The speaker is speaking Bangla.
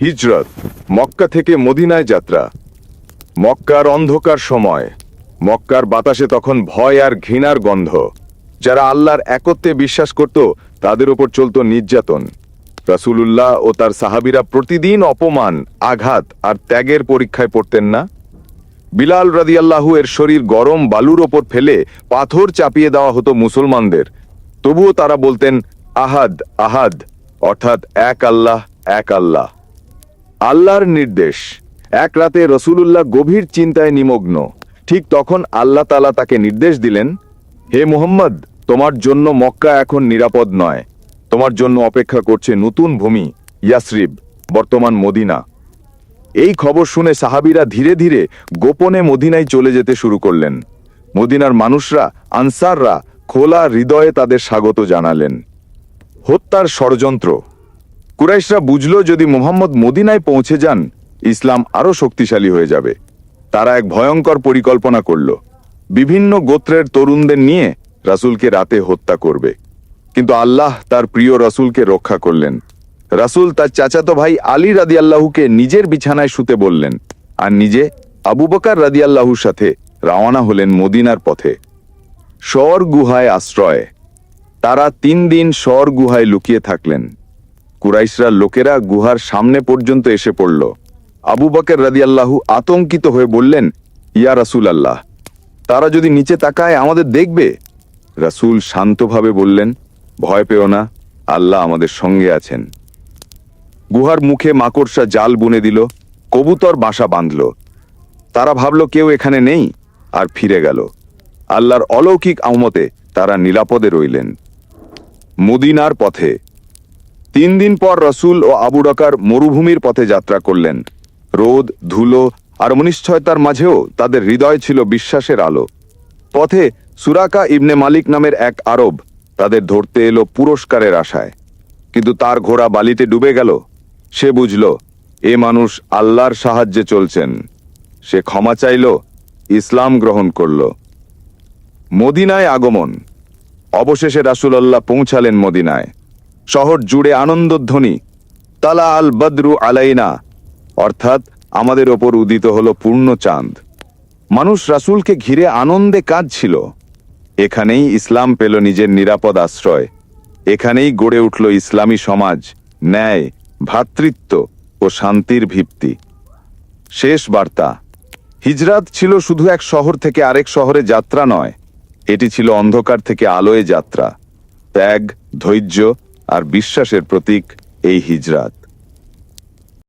হিজরত, মক্কা থেকে মদিনায় যাত্রা। মক্কার অন্ধকার সময়। মক্কার বাতাসে তখন ভয় আর ঘৃণার গন্ধ। যারা আল্লাহর একত্বে বিশ্বাস করত তাদের উপর চলত নির্যাতন। রাসূলুল্লাহ ও তার সাহাবীরা প্রতিদিন অপমান, আঘাত আর ত্যাগের পরীক্ষায় পড়তেন না। বিলাল রাদিয়াল্লাহু এর শরীর গরম বালুর ওপর ফেলে পাথর চাপিয়ে দেওয়া হতো মুসলমানদের। তবুও তারা বলতেন আহাদ আহাদ, অর্থাৎ এক আল্লাহ, এক আল্লাহ। আল্লাহর নির্দেশ। এক রাতে রাসূলুল্লাহ গভীর চিন্তায় নিমগ্ন। ঠিক তখন আল্লাহ তাআলা তাকে নির্দেশ দিলেন, হে মুহাম্মদ, তোমার জন্য মক্কা এখন নিরাপদ নয়। তোমার জন্য অপেক্ষা করছে নতুন ভূমি, ইয়াসরিব, বর্তমান মদিনা। এই খবর শুনে সাহাবীরা ধীরে ধীরে গোপনে মদিনায় চলে যেতে শুরু করলেন। মদিনার মানুষরা, আনসাররা খোলা হৃদয়ে তাদের স্বাগত জানালেন। হত্যার ষড়যন্ত্র। কুরাইশরা বুঝল যদি মুহাম্মদ মদিনায় পৌঁছে যান, ইসলাম আরও শক্তিশালী হয়ে যাবে। তারা এক ভয়ঙ্কর পরিকল্পনা করল। বিভিন্ন গোত্রের তরুণদের নিয়ে রাসূলকে রাতে হত্যা করবে। কিন্তু আল্লাহ তার প্রিয় রাসূলকে রক্ষা করলেন। রাসূল তার চাচাতো ভাই আলী রাদিয়াল্লাহুকে নিজের বিছানায় শুতে বললেন, আর নিজে আবু বকর রাদিয়াল্লাহুর সাথে রওনা হলেন মদিনার পথে। শর গুহায় আশ্রয়। তারা 3 দিন শর গুহায় লুকিয়ে থাকলেন। কুরাইশরা লোকেরা গুহার সামনে পর্যন্ত এসে পড়ল। আবু বকর রাদিয়াল্লাহু আতঙ্কিত হয়ে বললেন, ইয়া রাসূলুল্লাহ, তারা যদি নিচে তাকায় আমাদের দেখবে। রাসূল শান্তভাবে বললেন, ভয় পেও না, আল্লাহ আমাদের সঙ্গে আছেন। গুহার মুখে মাকড়সা জাল বুনে দিল, কবুতর বাসা বাঁধল। তারা ভাবল কেউ এখানে নেই, আর ফিরে গেল। আল্লাহর অলৌকিক আমতে তারা নিরাপদে রইলেন। মদিনার পথে। 3 দিন পর রাসূল ও আবু বকর মরুভূমির পথে যাত্রা করলেন। রোদ, ধুলো আর অনিশ্চয়তার মাঝেও তাদের হৃদয় ছিল বিশ্বাসের আলো। পথে সুরাকা ইবনে মালিক নামের এক আরব তাদের ধরতে এলো পুরস্কারের আশায়। কিন্তু তার ঘোড়া বালিতে ডুবে গেল। সে বুঝল এ মানুষ আল্লাহর সাহায্যে চলছেন। সে ক্ষমা চাইল, ইসলাম গ্রহণ করল। মদিনায় আগমন। অবশেষে রাসূলুল্লাহ পৌঁছালেন মদিনায়। শহর জুড়ে আনন্দধ্বনি, তালা আল বদরু আলাইনা, অর্থাৎ আমাদের ওপর উদিত হলো পূর্ণ চাঁদ। মানুষ রাসূলকে ঘিরে আনন্দে কাঁদছিল। এখানেই ইসলাম পেল নিজের নিরাপদ আশ্রয়। এখানেই গড়ে উঠল ইসলামী সমাজ, ন্যায়, ভ্রাতৃত্ব ও শান্তির ভিত্তি। শেষ বার্তা। হিজরাত ছিল শুধু এক শহর থেকে আরেক শহরে যাত্রা নয়, এটি ছিল অন্ধকার থেকে আলোয় যাত্রা। ত্যাগ, ধৈর্য আর বিশ্বাসের প্রতীক এই হিজরাত।